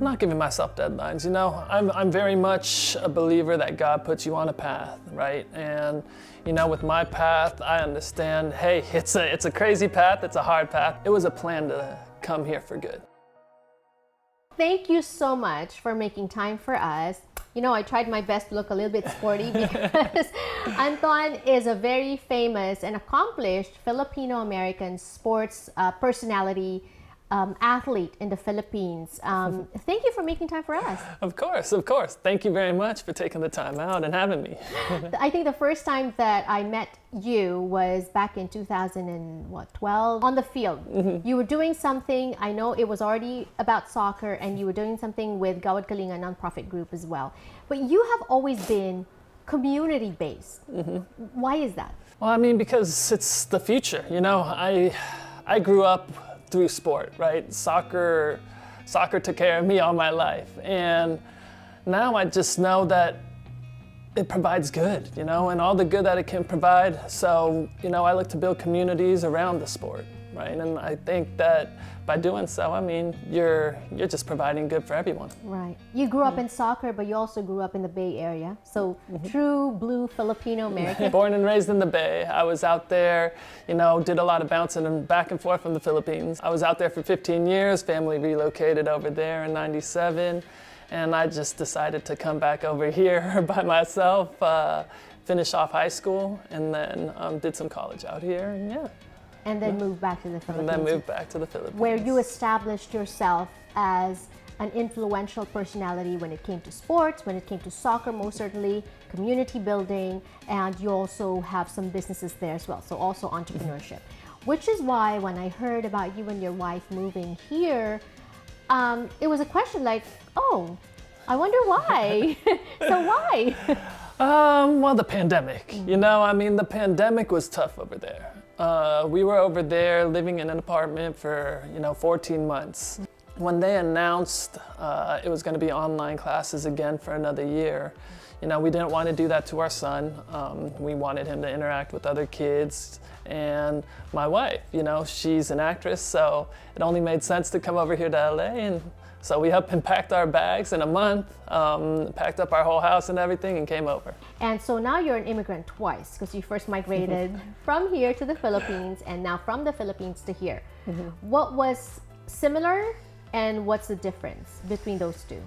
I'm not giving myself deadlines, you know. I'm very much a believer that God puts you on a path, right? And you know, with my path, I understand, hey, it's a crazy path, it's a hard path. It was a plan to come here for good. Thank you so much for making time for us. You know, I tried my best to look a little bit sporty because Anton is a very famous and accomplished Filipino-American sports personality, athlete in the Philippines. Thank you for making time for us. Of course, of course. Thank you very much for taking the time out and having me. I think the first time that I met you was back in 2012 on the field. You were doing something, I know it was already about soccer, and you were doing something with Gawad Kalinga nonprofit group as well. But you have always been community-based. Why is that? Well, I mean, because it's the future. You know, I grew up through sport, right? Soccer took care of me all my life. And now I just know that it provides good, you know, and all the good that it can provide. So, you know, I look to build communities around the sport, right? And I think that by doing so, I mean, you're just providing good for everyone. Right. You grew up in soccer, but you also grew up in the Bay Area. So true blue Filipino American. Born and raised in the Bay. I was out there, you know, did a lot of bouncing and back and forth from the Philippines. I was out there for 15 years, family relocated over there in '97. And I just decided to come back over here by myself, finish off high school, and then did some college out here, and yeah. And then moved back to the Philippines. And then moved back to the Philippines. Where you established yourself as an influential personality when it came to sports, when it came to soccer, most certainly, community building, and you also have some businesses there as well, so also entrepreneurship. Which is why when I heard about you and your wife moving here, it was a question like, oh, I wonder why. So why? Well, the pandemic. You know, I mean, the pandemic was tough over there. We were over there living in an apartment for, you know, 14 months. When they announced it was going to be online classes again for another year, you know, we didn't want to do that to our son. We wanted him to interact with other kids. And my wife, you know, she's an actress, so it only made sense to come over here to LA. And so we up and packed our bags in a month, packed up our whole house and everything, and came over. And so now you're an immigrant twice, because you first migrated from here to the Philippines, and now from the Philippines to here. What was similar, and what's the difference between those two?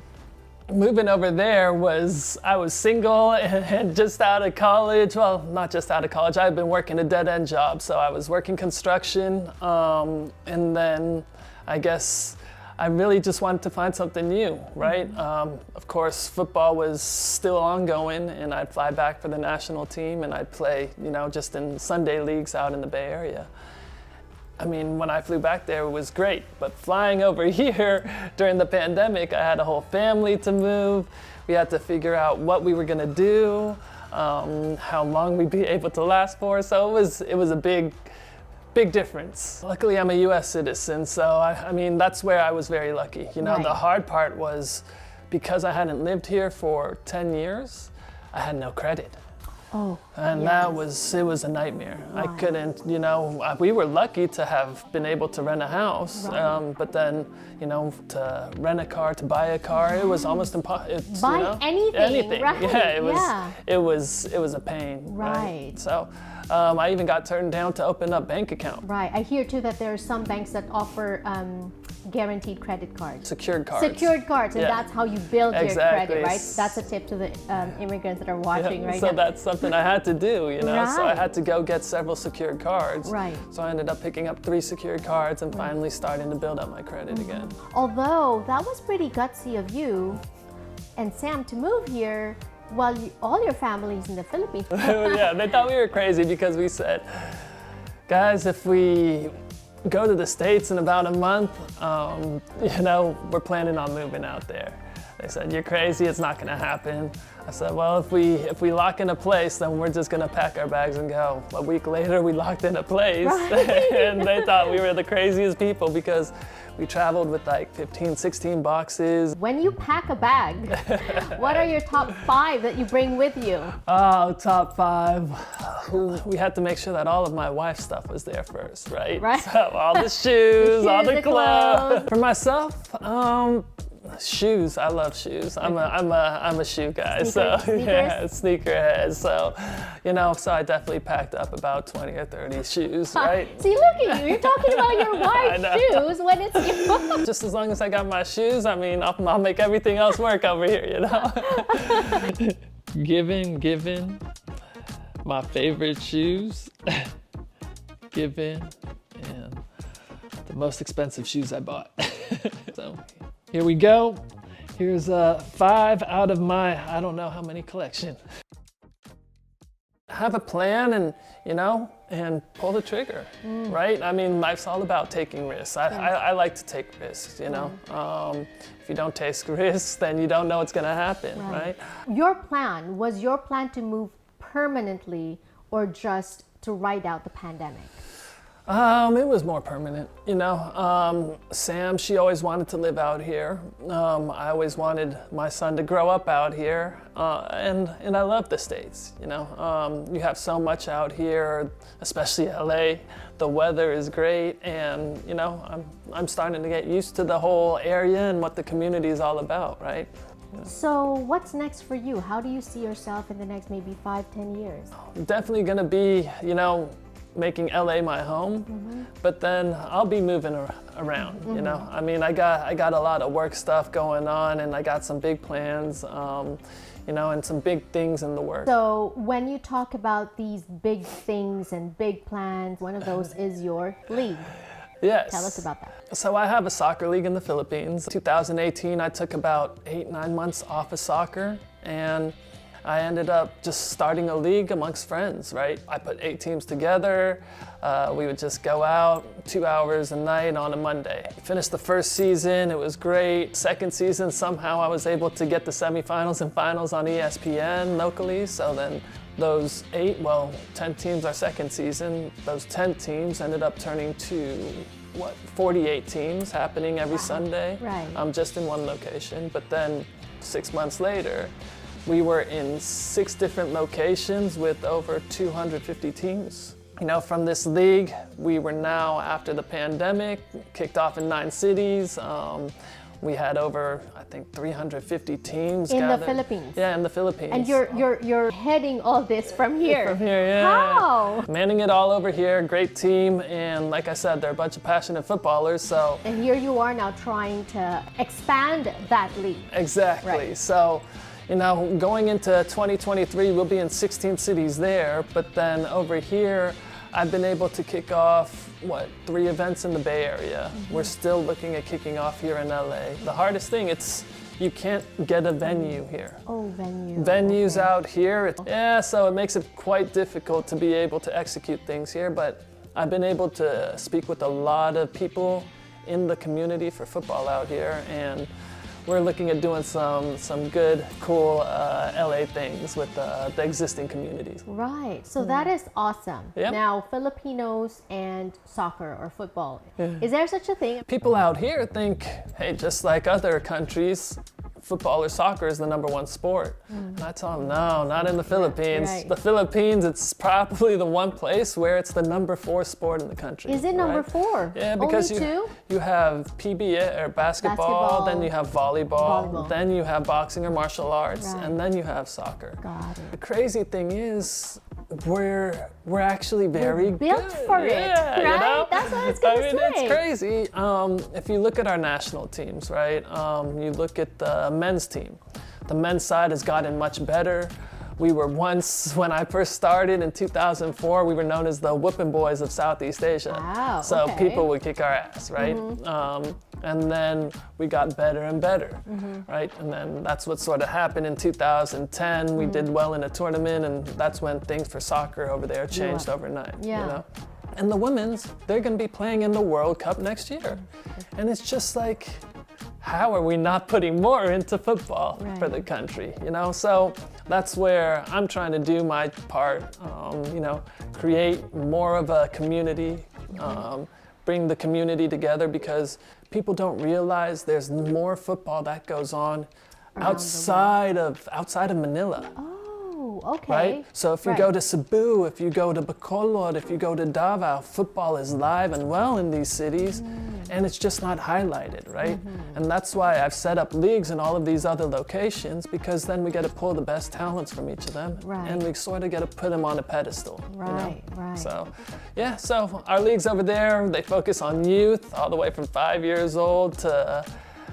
Moving over there was, I was single and just out of college. Well, not just out of college. I had been working a dead-end job, so I was working construction, and then I guess I really just wanted to find something new, right? Of course, football was still ongoing, and I'd fly back for the national team, and I'd play, you know, just in Sunday leagues out in the Bay Area. I mean, when I flew back there, it was great, but flying over here during the pandemic, I had a whole family to move. We had to figure out what we were gonna do, how long we'd be able to last for, so it was a big difference. Luckily, I'm a US citizen, so I mean, that's where I was very lucky. You know, Right. The hard part was because I hadn't lived here for 10 years, I had no credit. Oh, And yes. it was a nightmare. I Right. couldn't, you know, we were lucky to have been able to rent a house, Right. but then, you know, to rent a car, to buy a car, it was almost impossible. Buy you know, anything, right? Yeah, Yeah. it was a pain. Right. So I even got turned down to open up bank account. Right. I hear too that there are some banks that offer guaranteed credit cards. Secured cards. Secured cards, and Yeah. that's how you build your Exactly. credit, right? That's a tip to the immigrants that are watching right So now. that's something I had to do, you know. So I Right. had to go get several secured cards. Right. So I ended up picking up 3 secured cards and finally starting to build up my credit again. Although that was pretty gutsy of you and Sam to move here while all your family's in the Philippines. Yeah, they thought we were crazy because we said, guys, if we go to the States in about a month, you know, we're planning on moving out there. They said, you're crazy, it's not gonna happen. I said, well, if we lock in a place, then we're just gonna pack our bags and go. A week later, we locked in a place, Right. and they thought we were the craziest people because we traveled with like 15, 16 boxes. When you pack a bag, what are your top 5 that you bring with you? Oh, top 5. We had to make sure that all of my wife's stuff was there first, right? Right. So all the shoes, all shoes, the the clothes. clothes. For myself, Shoes. I love shoes. I'm a shoe guy. Sneakers? Yeah, sneakerhead. So, so I definitely packed up about 20 or 30 shoes, right? See, look at you. You're talking about your I know. wife's shoes when it's yours. Just as long as I got my shoes, I'll make everything else work over here, Given my favorite shoes, given, and the most expensive shoes I bought. So here we go. Here's 5 out of my, I don't know how many collection. Have a plan and pull the trigger, right? Life's all about taking risks. I like to take risks, If you don't take risks, then you don't know what's gonna happen, right? Was your plan to move permanently or just to ride out the pandemic? It was more permanent, Sam, she always wanted to live out here. I always wanted my son to grow up out here, and I love the States, You have so much out here, especially LA. The weather is great, and I'm starting to get used to the whole area and what the community is all about, right? So what's next for you? How do you see yourself in the next maybe 5-10 years? Definitely gonna be, making LA my home, but then I'll be moving around, I got a lot of work stuff going on, and I got some big plans, and some big things in the works. So when you talk about these big things and big plans, one of those is your league. Yes. Tell us about that. So I have a soccer league in the Philippines. 2018, I took about 8-9 months off of soccer, and I ended up just starting a league amongst friends, right? I put 8 teams together. We would just go out 2 hours a night on a Monday. Finished the first season, it was great. Second season, somehow I was able to get the semifinals and finals on ESPN locally. So then those 10 teams our second season, those 10 teams ended up turning to 48 teams happening every Sunday. Right. Just in one location. But then 6 months later, we were in 6 different locations with over 250 teams. From this league, we were now, after the pandemic, kicked off in 9 cities. We had over, I think, 350 teams in gathered. the Philippines. Yeah, in the Philippines. And you're heading all this from here. From here, yeah. How? Manning it all over here, great team, and like I said, they're a bunch of passionate footballers, so. And here you are now trying to expand that league. Exactly. Right. So, going into 2023, we'll be in 16 cities there, but then over here, I've been able to kick off, 3 events in the Bay Area. We're still looking at kicking off here in LA. The hardest thing, you can't get a venue here. Oh, venue. Venues okay. out here, so it makes it quite difficult to be able to execute things here, but I've been able to speak with a lot of people in the community for football out here, and we're looking at doing some good, cool LA things with the existing communities. Right. So that is awesome. Yep. Now, Filipinos and soccer or football, is there such a thing? People out here think, hey, just like other countries, football or soccer is the #1 sport. And I tell them, no, not in the Philippines. Right. The Philippines, it's probably the one place where it's the #4 sport in the country. Is it number 4? Yeah, because Only 2? you have PBA or basketball, then you have volleyball, then you have boxing or martial arts, Right. and then you have soccer. Got it. The crazy thing is, we're actually very built good. for it, Yeah, right? That's what I was gonna say. It's crazy. If you look at our national teams, right? You look at the men's team. The men's side has gotten much better. We were once, when I first started in 2004, we were known as the whooping boys of Southeast Asia. Wow, So okay. people would kick our ass, right? And then we got better and better, right? And then that's what sort of happened in 2010. We did well in a tournament, and that's when things for soccer over there changed overnight. Yeah. And the women's, they're going to be playing in the World Cup next year. And it's just like, how are we not putting more into football for the country? So that's where I'm trying to do my part, create more of a community, bring the community together, because people don't realize there's more football that goes on outside of Manila. Oh, okay. Right? So if you go to Cebu, if you go to Bacolod, if you go to Davao, football is live and well in these cities. and it's just not highlighted, right? And that's why I've set up leagues in all of these other locations, because then we get to pull the best talents from each of them, Right. and we sort of get to put them on a pedestal. Right, right. So, yeah, so our leagues over there, they focus on youth, all the way from 5 years old to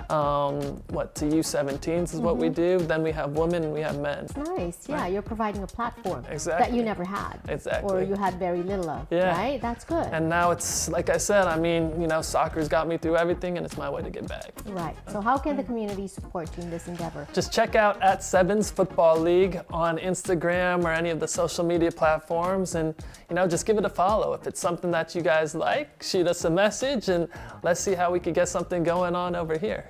to U17s is what we do. Then we have women and we have men. Nice. Yeah, you're providing a platform that Exactly. you never had. Exactly. Or you had very little of. Yeah. Right? That's good. And now it's, like I said, I mean, soccer's got me through everything, and it's my way to get back. Right. So how can the community support you in this endeavor? Just check out @Sevens Football League on Instagram or any of the social media platforms, and just give it a follow. If it's something that you guys like, shoot us a message, and let's see how we could get something going on over here.